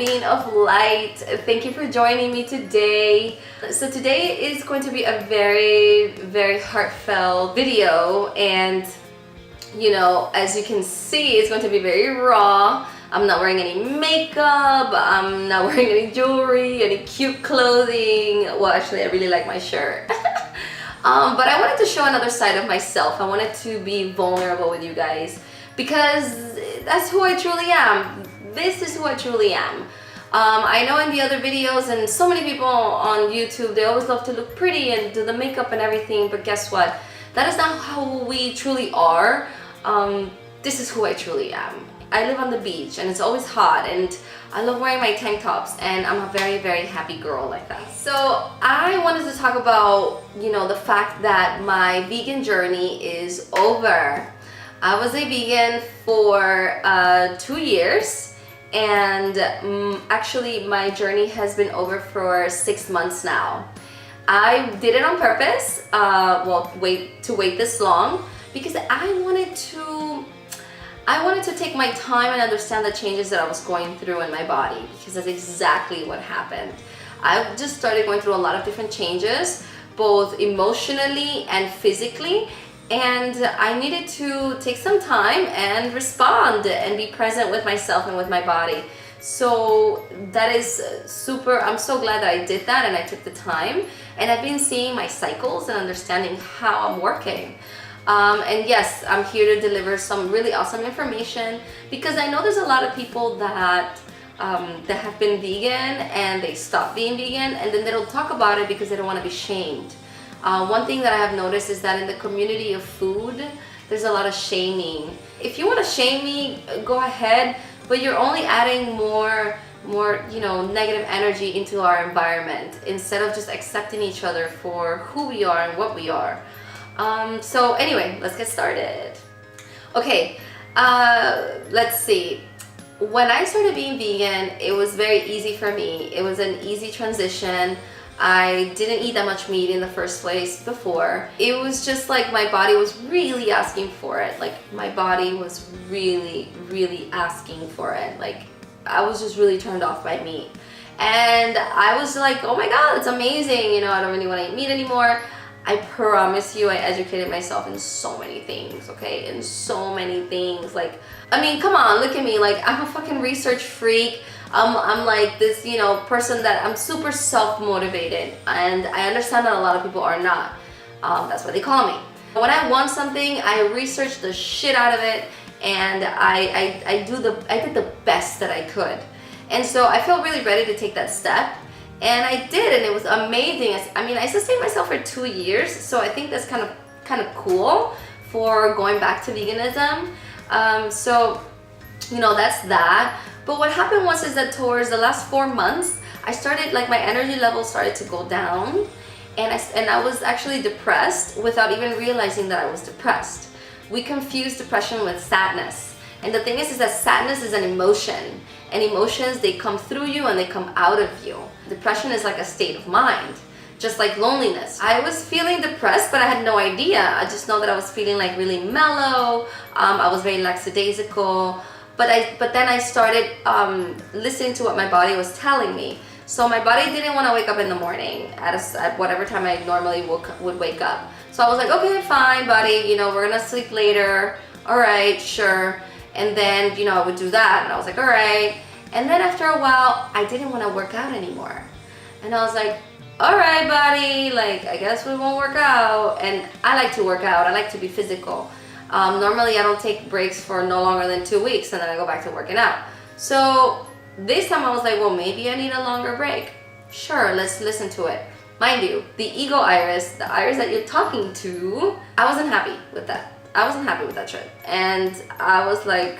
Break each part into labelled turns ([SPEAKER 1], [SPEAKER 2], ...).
[SPEAKER 1] being of light. Thank you for joining me today. So today is going to be a very heartfelt video, and you know, as you can see, it's going to be very raw. I'm not wearing any makeup, I'm not wearing any jewelry, any cute clothing. Well, actually I really like my shirt. But I wanted to show another side of myself. I wanted to be vulnerable with you guys because that's who I truly am. This is who I truly am. I know in the other videos and so many people on YouTube, they always love to look pretty and do the makeup and everything, but guess what? That is not how we truly are. This is who I truly am. I live on the beach and it's always hot and I love wearing my tank tops, and I'm a very happy girl like that. So I wanted to talk about, you know, the fact that my vegan journey is over. I was a vegan for 2 years, and actually my journey has been over for 6 months now. I did it on purpose, to wait this long, because I wanted to take my time and understand the changes that I was going through in my body, because that's exactly what happened. I just started going through a lot of different changes, both emotionally and physically, and I needed to take some time and respond and be present with myself and with my body. So that is super, I'm so glad that I did that and I took the time, and I've been seeing my cycles and understanding how I'm working. And yes, I'm here to deliver some really awesome information, because I know there's a lot of people that have been vegan and they stop being vegan and then they don't talk about it because they don't want to be shamed. One thing that I have noticed is that in the community of food, there's a lot of shaming. If you want to shame me, go ahead, but you're only adding more you know, negative energy into our environment instead of just accepting each other for who we are and what we are. So anyway, let's get started. Okay, let's see. When I started being vegan, it was very easy for me. It was an easy transition. I didn't eat that much meat in the first place before. It was just like my body was really asking for it. Like my body was really asking for it. Like I was just really turned off by meat. And I was like, oh my God, it's amazing. You know, I don't really want to eat meat anymore. I promise you, I educated myself in so many things, okay? In so many things. Like, I mean, come on, look at me. Like, I'm a fucking research freak. I'm like this, you know, person that I'm super self-motivated. And I understand that a lot of people are not. That's what they call me. When I want something, I research the shit out of it. And I did the best that I could. And so I felt really ready to take that step. And I did, and it was amazing. I mean, I sustained myself for 2 years, so I think that's kind of cool for going back to veganism. So, you know, that's that. But what happened is that towards the last 4 months, I started, like, my energy level started to go down, and I was actually depressed without even realizing that I was depressed. We confuse depression with sadness. And the thing is that sadness is an emotion, and emotions, they come through you and they come out of you. Depression is like a state of mind, just like loneliness. I was feeling depressed, but I had no idea. I just know that I was feeling like really mellow. I was very lackadaisical, but then I started listening to what my body was telling me. So my body didn't want to wake up in the morning at whatever time I normally would wake up. So I was like, okay, fine, buddy, you know, we're gonna sleep later. All right, sure. And then, you know, I would do that, and I was like, all right. And then after a while, I didn't want to work out anymore. And I was like, all right, buddy, like, I guess we won't work out. And I like to work out. I like to be physical. Normally, I don't take breaks for no longer than 2 weeks, and then I go back to working out. So this time I was like, well, maybe I need a longer break. Sure, let's listen to it. Mind you, the ego Iris, the Iris that you're talking to, I wasn't happy with that. I wasn't happy with that shit. And I was like,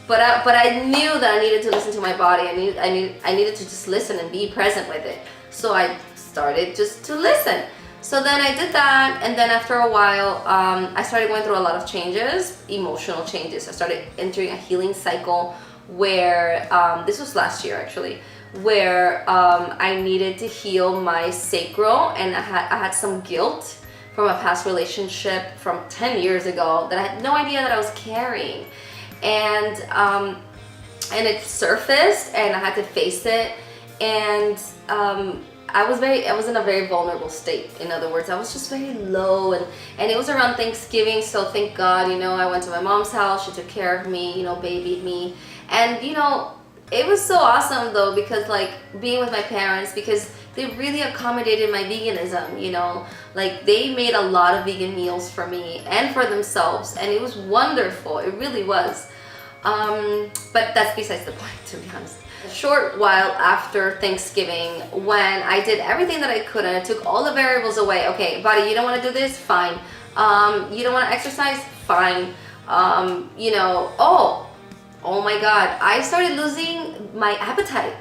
[SPEAKER 1] but I knew that I needed to listen to my body. I needed to just listen and be present with it. So I started just to listen. So then I did that, and then after a while, I started going through a lot of changes, emotional changes. I started entering a healing cycle where, this was last year actually, where I needed to heal my sacral, and I had some guilt from a past relationship from 10 years ago that I had no idea that I was carrying. And and it surfaced, and I had to face it. And I was in a very vulnerable state. In other words, I was just very low, and it was around Thanksgiving, so thank God, you know, I went to my mom's house, she took care of me, you know, babied me. And you know, it was so awesome though, because like being with my parents, because they really accommodated my veganism, you know, like they made a lot of vegan meals for me and for themselves, and it was wonderful, it really was. But that's besides the point, to be honest. A short while after Thanksgiving, when I did everything that I could and I took all the variables away. Okay, body, you don't want to do this? Fine. You don't want to exercise? Fine. You know, oh my God, I started losing my appetite.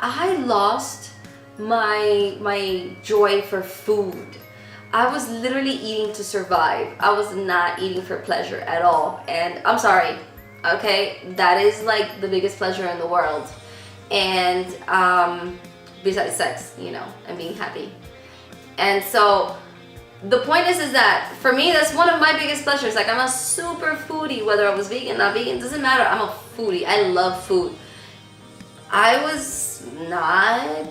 [SPEAKER 1] I lost my joy for food. I was literally eating to survive. I was not eating for pleasure at all. And I'm sorry, okay, that is like the biggest pleasure in the world. And besides sex, you know, and being happy. And so the point is that for me, that's one of my biggest pleasures. Like, I'm a super foodie, whether I was vegan, not vegan, doesn't matter. I'm a foodie. I love food. I was not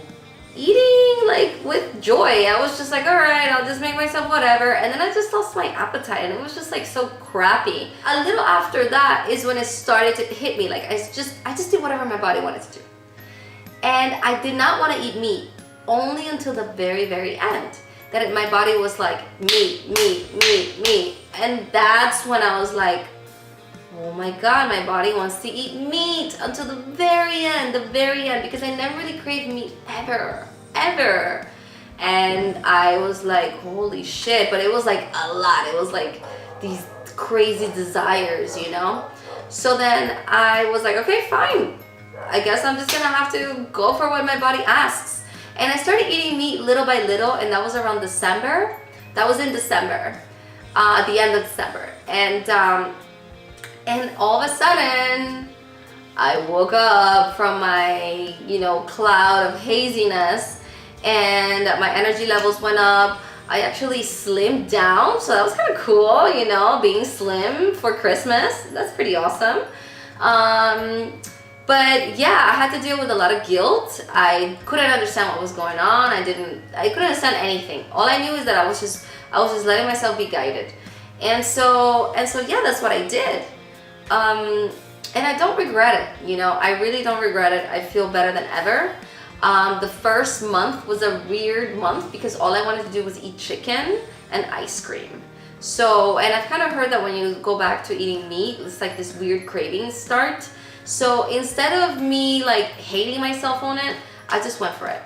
[SPEAKER 1] eating like with joy. I was just like, all right, I'll just make myself whatever. And then I just lost my appetite, and it was just like so crappy. A little after that is when it started to hit me. Like, I just did whatever my body wanted to do. And I did not want to eat meat only until the very, very end. That my body was like, meat. And that's when I was like, oh my God, my body wants to eat meat until the very end, because I never really craved meat ever. And I was like, holy shit, but it was like a lot. It was like these crazy desires, you know? So then I was like, okay, fine. I guess I'm just gonna have to go for what my body asks. And I started eating meat little by little, and that was around December. That was in December, at the end of December. And all of a sudden, I woke up from my, you know, cloud of haziness, and my energy levels went up. I actually slimmed down, so that was kind of cool, you know, being slim for Christmas. That's pretty awesome. But yeah, I had to deal with a lot of guilt. I couldn't understand what was going on. I couldn't understand anything. All I knew is that I was just letting myself be guided. And so yeah, that's what I did. And I don't regret it, you know, I really don't regret it. I feel better than ever. The first month was a weird month because all I wanted to do was eat chicken and ice cream. So, and I've kind of heard that when you go back to eating meat, it's like this weird cravings start. So instead of me like hating myself on it, I just went for it.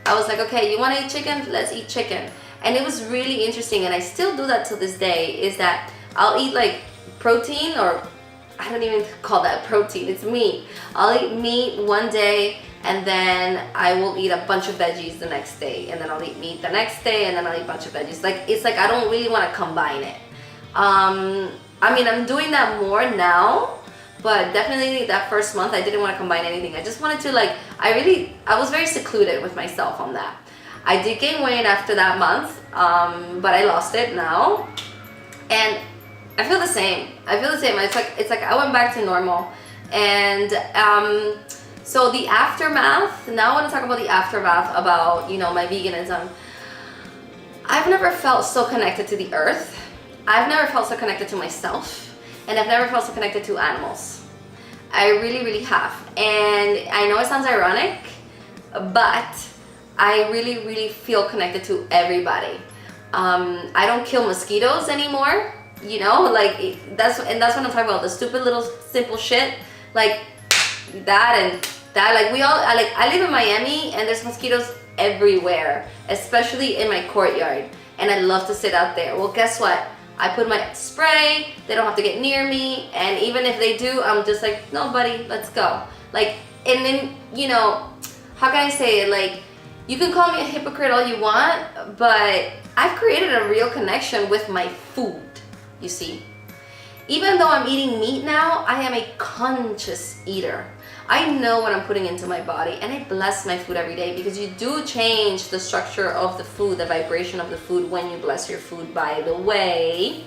[SPEAKER 1] I was like, okay, you want to eat chicken? Let's eat chicken. And it was really interesting, and I still do that to this day, is that I'll eat like protein, or I don't even call that protein, it's meat. I'll eat meat one day, and then I will eat a bunch of veggies the next day, and then I'll eat meat the next day, and then I'll eat a bunch of veggies. Like, it's like I don't really want to combine it. I mean, I'm doing that more now, but definitely that first month I didn't want to combine anything. I just wanted to like, I was very secluded with myself on that. I did gain weight after that month, but I lost it now, and I feel the same. It's like I went back to normal. And so the aftermath, now I want to talk about the aftermath about, you know, my veganism. I've never felt so connected to the earth. I've never felt so connected to myself. And I've never felt so connected to animals. I really, really have. And I know it sounds ironic, but I really, really feel connected to everybody. I don't kill mosquitoes anymore. You know, like that's what I'm talking about, the stupid little simple shit like that and that. Like I live in Miami, and there's mosquitoes everywhere, especially in my courtyard, and I love to sit out there. Well, guess what? I put my spray, they don't have to get near me, and even if they do, I'm just like, no buddy, let's go. Like, and then, you know, how can I say it, like, you can call me a hypocrite all you want, but I've created a real connection with my food. You see, even though I'm eating meat now, I am a conscious eater. I know what I'm putting into my body, and I bless my food every day, because you do change the structure of the food, the vibration of the food, when you bless your food, by the way.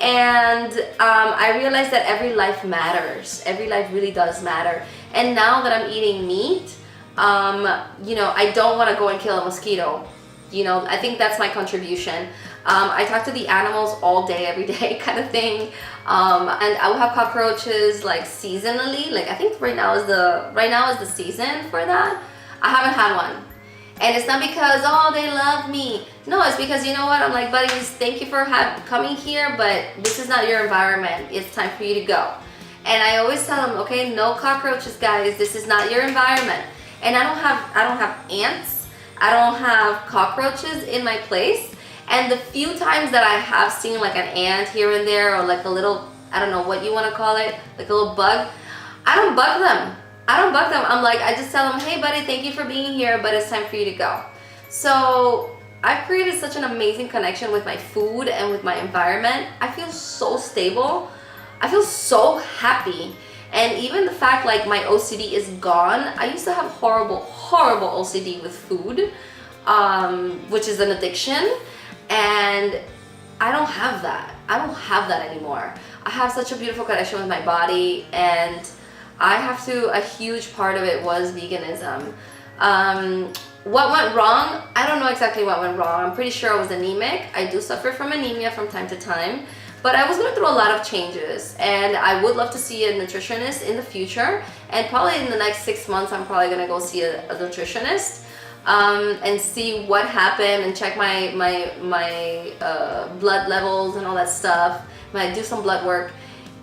[SPEAKER 1] And I realized that every life matters. Every life really does matter. And now that I'm eating meat, you know, I don't want to go and kill a mosquito. You know, I think that's my contribution. I talk to the animals all day, every day kind of thing. And I will have cockroaches like seasonally. Like I think right now is the season for that. I haven't had one. And it's not because, oh, they love me. No, it's because, you know what? I'm like, buddies, thank you for coming here, but this is not your environment. It's time for you to go. And I always tell them, okay, no cockroaches, guys. This is not your environment. And I don't have ants. I don't have cockroaches in my place. And the few times that I have seen like an ant here and there, or like a little, I don't know what you want to call it, like a little bug, I don't bug them. I'm like, I just tell them, hey buddy, thank you for being here, but it's time for you to go. So I've created such an amazing connection with my food and with my environment. I feel so stable. I feel so happy. And even the fact like my OCD is gone. I used to have horrible OCD with food, which is an addiction. And I don't have that. I don't have that anymore. I have such a beautiful connection with my body, and a huge part of it was veganism. What went wrong? I don't know exactly what went wrong. I'm pretty sure I was anemic. I do suffer from anemia from time to time, but I was going through a lot of changes, and I would love to see a nutritionist in the future, and probably in the next 6 months I'm probably going to go see a nutritionist and see what happened and check my blood levels and all that stuff. Might do some blood work,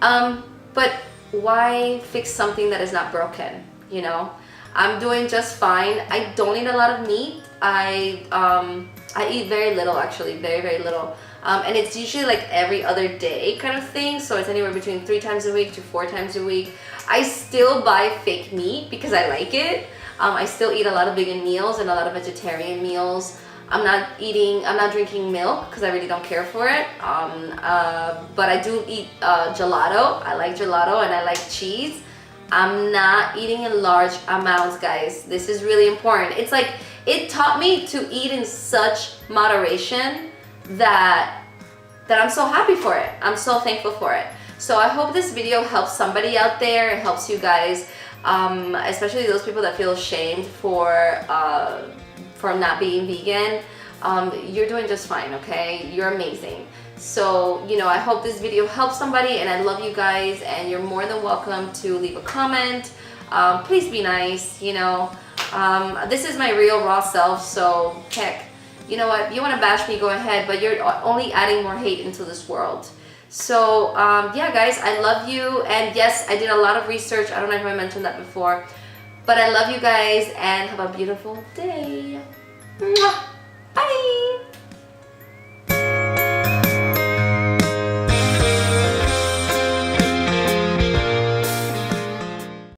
[SPEAKER 1] but why fix something that is not broken? You know, I'm doing just fine. I don't eat a lot of meat. I eat very little, actually, very little, and it's usually like every other day kind of thing. So it's anywhere between 3 times a week to 4 times a week. I still buy fake meat because I like it. I still eat a lot of vegan meals and a lot of vegetarian meals. I'm not drinking milk because I really don't care for it. But I do eat gelato. I like gelato and I like cheese. I'm not eating in large amounts, guys. This is really important. It's like, it taught me to eat in such moderation that I'm so happy for it. I'm so thankful for it. So I hope this video helps somebody out there. It helps you guys, especially those people that feel ashamed for not being vegan. You're doing just fine, okay? You're amazing. So, you know, I hope this video helps somebody, and I love you guys, and you're more than welcome to leave a comment. Please be nice, you know. This is my real raw self, so heck, you know what? You want to bash me, go ahead, but you're only adding more hate into this world. So, yeah, guys, I love you, and yes, I did a lot of research. I don't know if I mentioned that before, but I love you guys, and have a beautiful day.